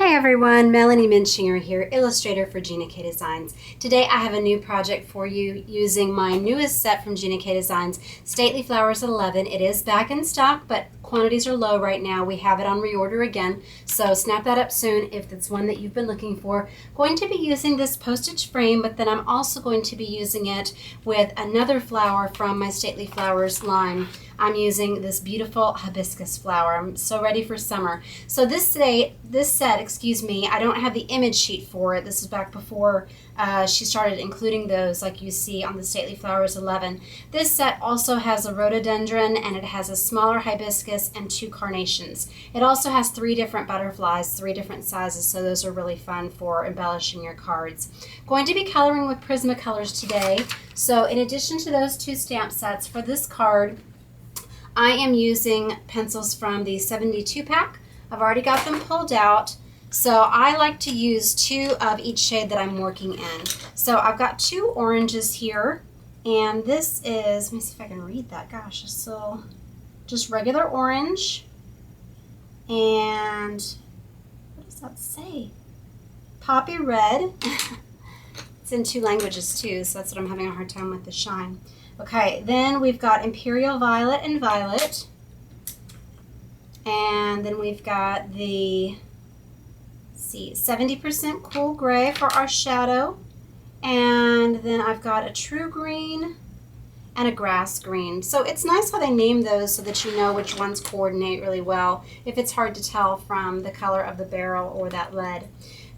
Hi everyone, Melanie Muenchinger here, illustrator for Gina K Designs. Today I have a new project for you using my newest set from Gina K Designs, Stately Flowers 11. It is back in stock, but quantities are low right now. We have it on reorder again, so snap that up soon if it's one that you've been looking for. Going to be using this postage frame, but then I'm also going to be using it with another flower from my Stately Flowers line. I'm using this beautiful hibiscus flower. I'm so ready for summer. So this set, I don't have the image sheet for it. This is back before she started including those like you see on the Stately Flowers 11. This set also has a rhododendron, and it has a smaller hibiscus and 2 carnations. It also has 3 different butterflies, 3 different sizes, so those are really fun for embellishing your cards. Going to be coloring with Prismacolors today. So in addition to those 2 stamp sets, for this card, I am using pencils from the 72 pack. I've already got them pulled out. So I like to use 2 of each shade that I'm working in. So I've got 2 oranges here, and this is, let me see if I can read that. Gosh, it's so just regular orange. And what does that say? Poppy red. It's in 2 languages too, so that's what I'm having a hard time with the shine. Okay, then we've got Imperial Violet and Violet. And then we've got the, let's see, 70% Cool Gray for our shadow. And then I've got a True Green and a Grass Green. So it's nice how they name those so that you know which ones coordinate really well if it's hard to tell from the color of the barrel or that lead.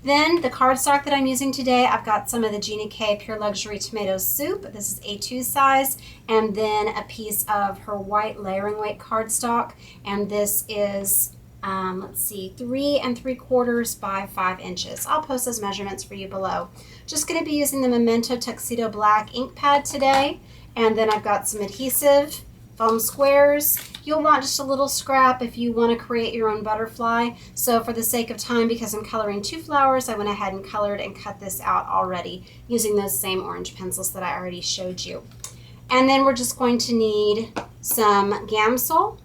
Then the cardstock that I'm using today, I've got some of the Gina K Pure Luxury Tomato Soup. This is A2 size, and then a piece of her white layering weight cardstock, and this is, let's see, 3 3/4 by 5 inches. I'll post those measurements for you below. Just going to be using the Memento Tuxedo Black ink pad today, and then I've got some adhesive, foam squares. You'll want just a little scrap if you want to create your own butterfly. So for the sake of time, because I'm coloring 2 flowers, I went ahead and colored and cut this out already using those same orange pencils that I already showed you. And then we're just going to need some Gamsol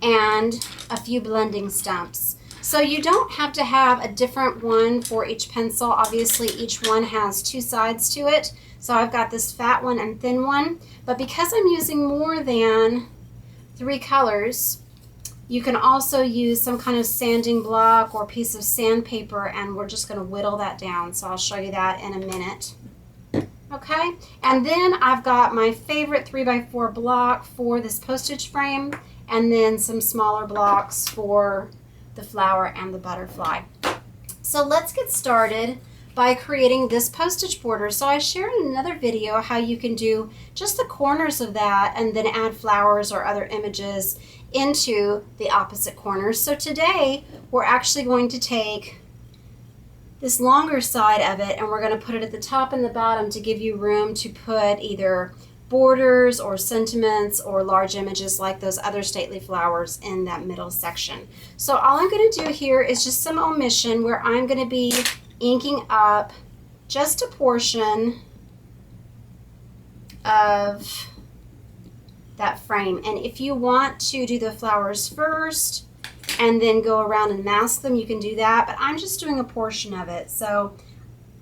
and a few blending stumps. So you don't have to have a different one for each pencil. Obviously each one has 2 sides to it. So I've got this fat one and thin one, but because I'm using more than 3 colors, you can also use some kind of sanding block or piece of sandpaper, and we're just going to whittle that down. So I'll show you that in a minute. Okay, and then I've got my favorite 3x4 block for this postage frame, and then some smaller blocks for the flower and the butterfly. So let's get started by creating this postage border. So I shared in another video how you can do just the corners of that and then add flowers or other images into the opposite corners. So today we're actually going to take this longer side of it and we're going to put it at the top and the bottom to give you room to put either borders or sentiments or large images like those other stately flowers in that middle section. So all I'm going to do here is just some omission where I'm going to be inking up just a portion of that frame. And if you want to do the flowers first and then go around and mask them, you can do that, but I'm just doing a portion of it. So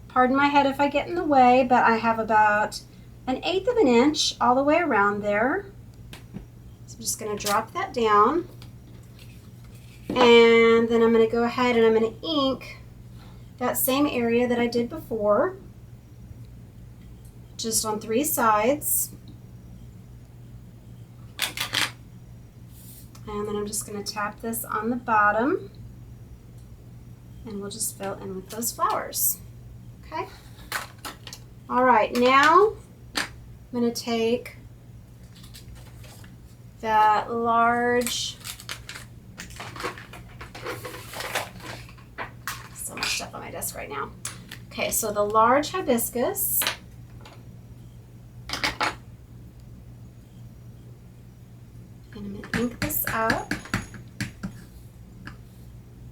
pardon my head if I get in the way, but I have about 1/8 of an inch all the way around there. So I'm just going to drop that down, and then I'm going to go ahead and I'm going to ink that same area that I did before, just on 3 sides. And then I'm just going to tap this on the bottom, and we'll just fill in with those flowers. Okay? All right, now I'm going to take that large, so much stuff on my desk right now. Okay, so the large hibiscus, and I'm going to ink this up,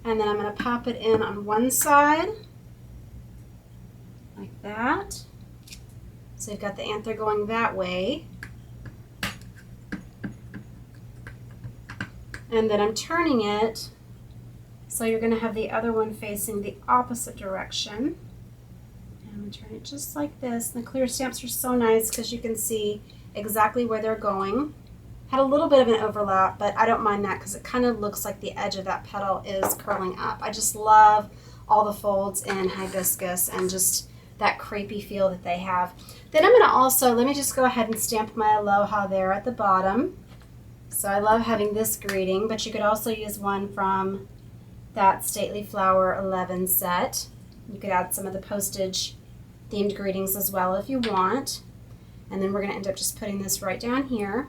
and then I'm going to pop it in on one side like that. So you've got the anther going that way. And then I'm turning it So you're going to have the other one facing the opposite direction. And I'm going to turn it just like this. And the clear stamps are so nice because you can see exactly where they're going. Had a little bit of an overlap, but I don't mind that because it kind of looks like the edge of that petal is curling up. I just love all the folds in hibiscus and just that crepey feel that they have. Then I'm going to also, let me just go ahead and stamp my aloha there at the bottom. So I love having this greeting, but you could also use one from that Stately Flower 11 set. You could add some of the postage themed greetings as well if you want. And then we're going to end up just putting this right down here.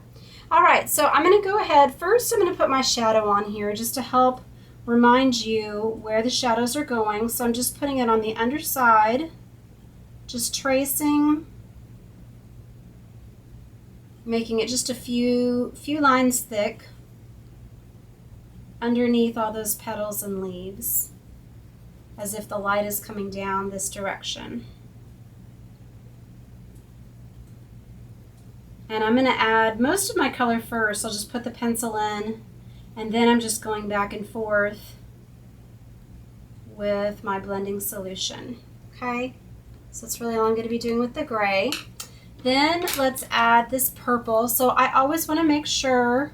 All right, so I'm going to go ahead. First, I'm going to put my shadow on here just to help remind you where the shadows are going. So I'm just putting it on the underside, just tracing, making it just a few lines thick underneath all those petals and leaves, as if the light is coming down this direction. And I'm going to add most of my color first. I'll just put the pencil in, and then I'm just going back and forth with my blending solution. Okay, so that's really all I'm going to be doing with the gray. Then let's add this purple. So I always want to make sure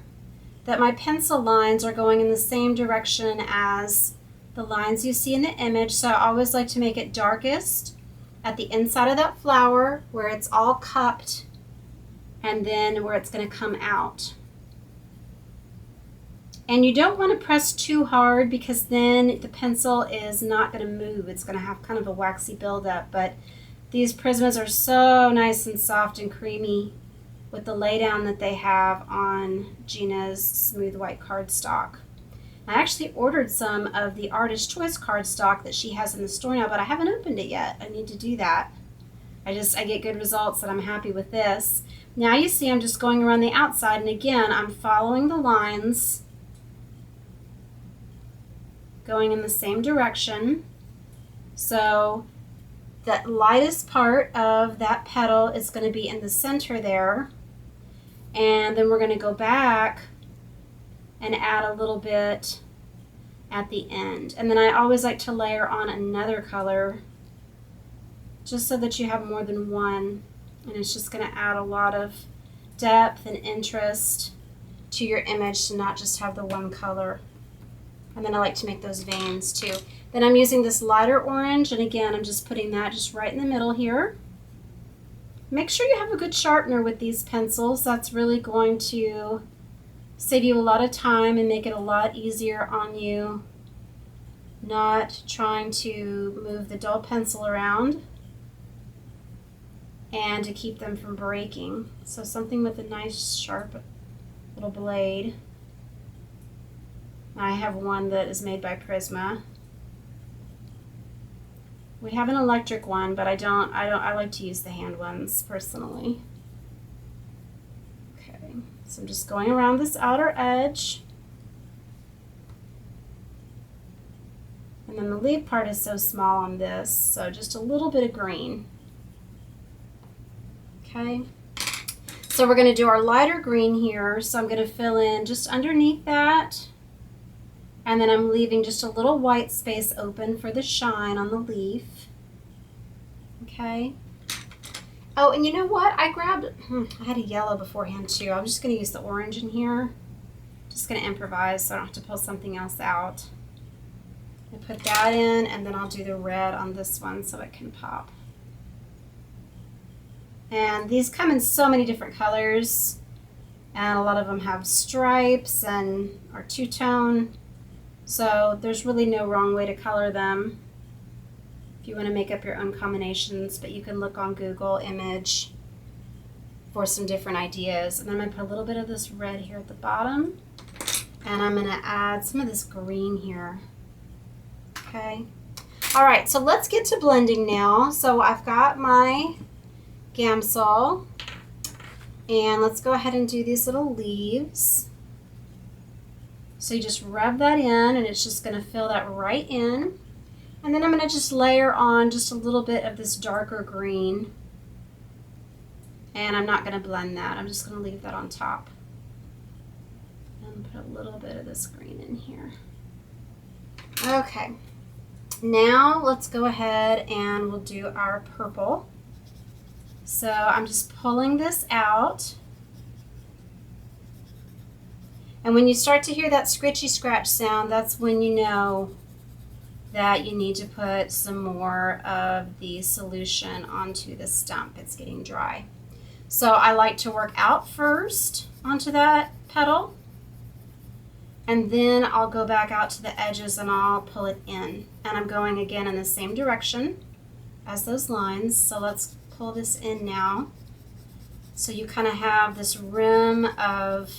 that my pencil lines are going in the same direction as the lines you see in the image. So I always like to make it darkest at the inside of that flower where it's all cupped, and then where it's going to come out. And you don't want to press too hard because then the pencil is not going to move. It's going to have kind of a waxy buildup, but these Prismas are so nice and soft and creamy with the laydown that they have on Gina's smooth white cardstock. I actually ordered some of the Artist Choice cardstock that she has in the store now, but I haven't opened it yet. I need to do that. I get good results and I'm happy with this. Now you see I'm just going around the outside, and again I'm following the lines going in the same direction. So the lightest part of that petal is going to be in the center there, and then we're going to go back and add a little bit at the end. And then I always like to layer on another color just so that you have more than one, and it's just going to add a lot of depth and interest to your image to not just have the one color. And then I like to make those veins too. Then I'm using this lighter orange, and again I'm just putting that just right in the middle here. Make sure you have a good sharpener with these pencils. That's really going to save you a lot of time and make it a lot easier on you, not trying to move the dull pencil around and to keep them from breaking. So something with a nice sharp little blade. I have one that is made by Prisma. We have an electric one, but I like to use the hand ones personally. Okay, so I'm just going around this outer edge. And then the leaf part is so small on this, so just a little bit of green. Okay, so we're going to do our lighter green here, so I'm going to fill in just underneath that. And then I'm leaving just a little white space open for the shine on the leaf. Okay. Oh, and you know what? I had a yellow beforehand too. I'm just going to use the orange in here. Just going to improvise so I don't have to pull something else out. I put that in, and then I'll do the red on this one so it can pop. And these come in so many different colors, and a lot of them have stripes and are two-tone. So there's really no wrong way to color them if you want to make up your own combinations, but you can look on Google image for some different ideas. And then I'm going to put a little bit of this red here at the bottom, and I'm going to add some of this green here. Okay. All right, so let's get to blending now. So I've got my Gamsol, and let's go ahead and do these little leaves. So you just rub that in, and it's just going to fill that right in. And then I'm going to just layer on just a little bit of this darker green. And I'm not going to blend that. I'm just going to leave that on top. And put a little bit of this green in here. Okay, now let's go ahead and we'll do our purple. So I'm just pulling this out. And when you start to hear that scritchy scratch sound, that's when you know that you need to put some more of the solution onto the stump. It's getting dry. So I like to work out first onto that petal, and then I'll go back out to the edges and I'll pull it in. And I'm going again in the same direction as those lines. So let's pull this in now. So you kind of have this rim of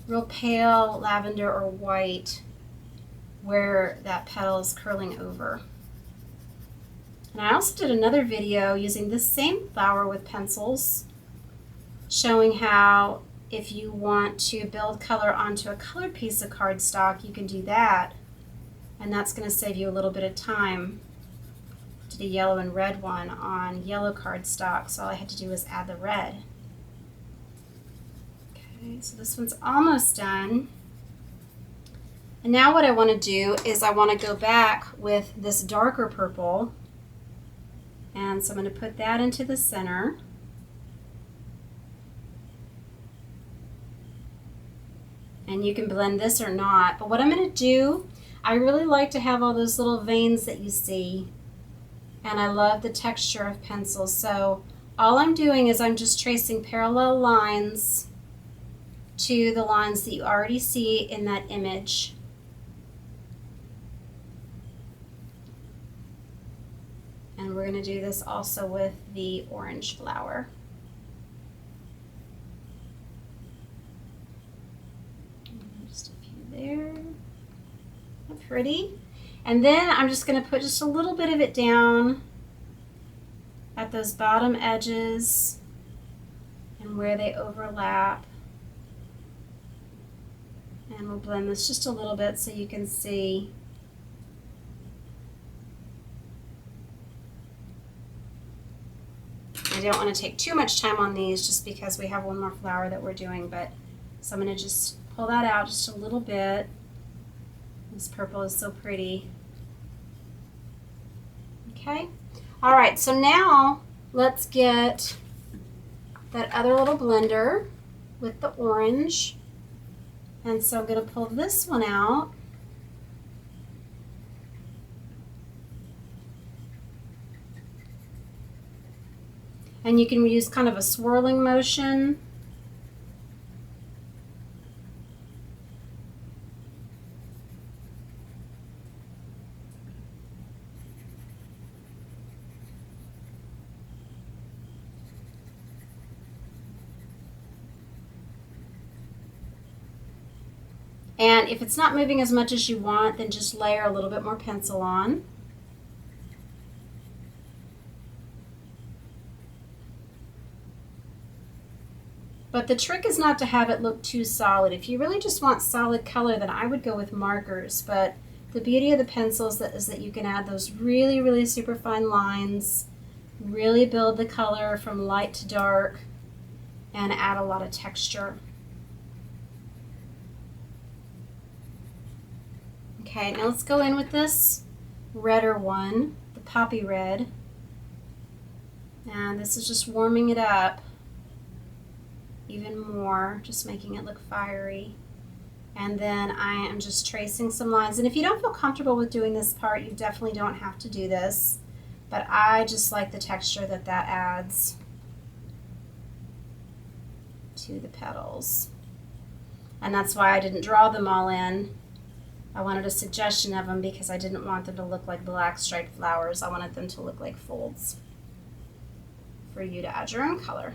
real pale lavender or white where that petal is curling over. And I also did another video using this same flower with pencils, showing how if you want to build color onto a colored piece of cardstock, you can do that. And that's going to save you a little bit of time. I did a yellow and red one on yellow cardstock, so all I had to do was add the red. Okay, so this one's almost done. And now what I want to do is I want to go back with this darker purple. And so I'm going to put that into the center. And you can blend this or not. But what I'm going to do, I really like to have all those little veins that you see. And I love the texture of pencils. So all I'm doing is I'm just tracing parallel lines to the lines that you already see in that image. And we're going to do this also with the orange flower. Just a few there. That's pretty. And then I'm just going to put just a little bit of it down at those bottom edges and where they overlap. And we'll blend this just a little bit so you can see. I don't want to take too much time on these just because we have one more flower that we're doing, but so I'm going to just pull that out just a little bit. This purple is so pretty. Okay. All right, so now let's get that other little blender with the orange. And so I'm going to pull this one out. And you can use kind of a swirling motion. And if it's not moving as much as you want, then just layer a little bit more pencil on. But the trick is not to have it look too solid. If you really just want solid color, then I would go with markers. But the beauty of the pencils is that you can add those really, really super fine lines, really build the color from light to dark, and add a lot of texture. Okay, now let's go in with this redder one, the poppy red. And this is just warming it up even more, just making it look fiery. And then I am just tracing some lines. And if you don't feel comfortable with doing this part, you definitely don't have to do this. But I just like the texture that that adds to the petals. And that's why I didn't draw them all in. I wanted a suggestion of them because I didn't want them to look like black striped flowers. I wanted them to look like folds for you to add your own color.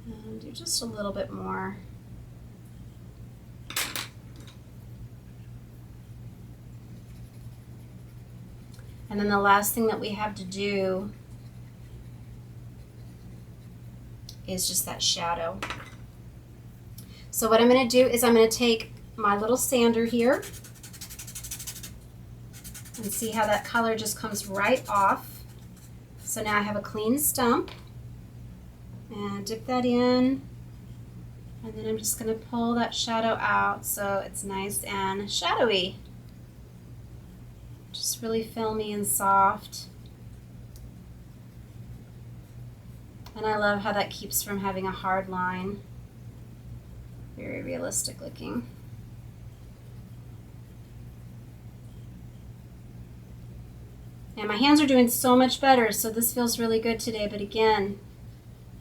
And do just a little bit more. And then the last thing that we have to do is just that shadow. So what I'm going to do is I'm going to take my little sander here and see how that color just comes right off. So now I have a clean stump, and dip that in, and then I'm just going to pull that shadow out so it's nice and shadowy. Just really filmy and soft. And I love how that keeps from having a hard line. Very realistic looking. And my hands are doing so much better, so this feels really good today. But again,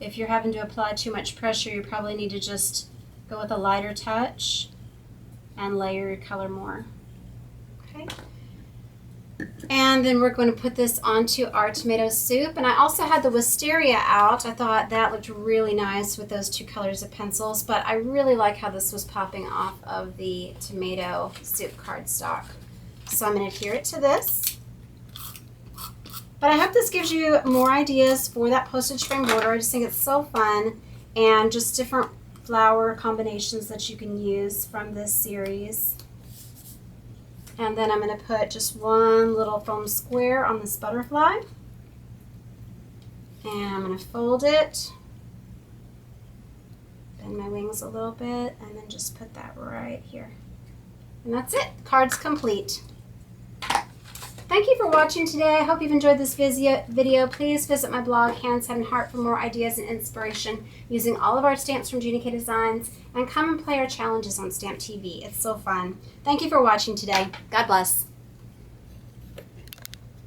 if you're having to apply too much pressure, you probably need to just go with a lighter touch and layer your color more. Okay. And then we're going to put this onto our tomato soup. And I also had the wisteria out. I thought that looked really nice with those two colors of pencils, but I really like how this was popping off of the tomato soup cardstock. So I'm going to adhere it to this. But I hope this gives you more ideas for that postage frame border. I just think it's so fun, and just different flower combinations that you can use from this series. And then I'm going to put just one little foam square on this butterfly. And I'm going to fold it, bend my wings a little bit, and then just put that right here. And that's it. Card's complete. Thank you for watching today. I hope you've enjoyed this video. Please visit my blog, Hands, Head, and Heart, for more ideas and inspiration using all of our stamps from Gina K Designs, and come and play our challenges on Stamp TV. It's so fun. Thank you for watching today. God bless.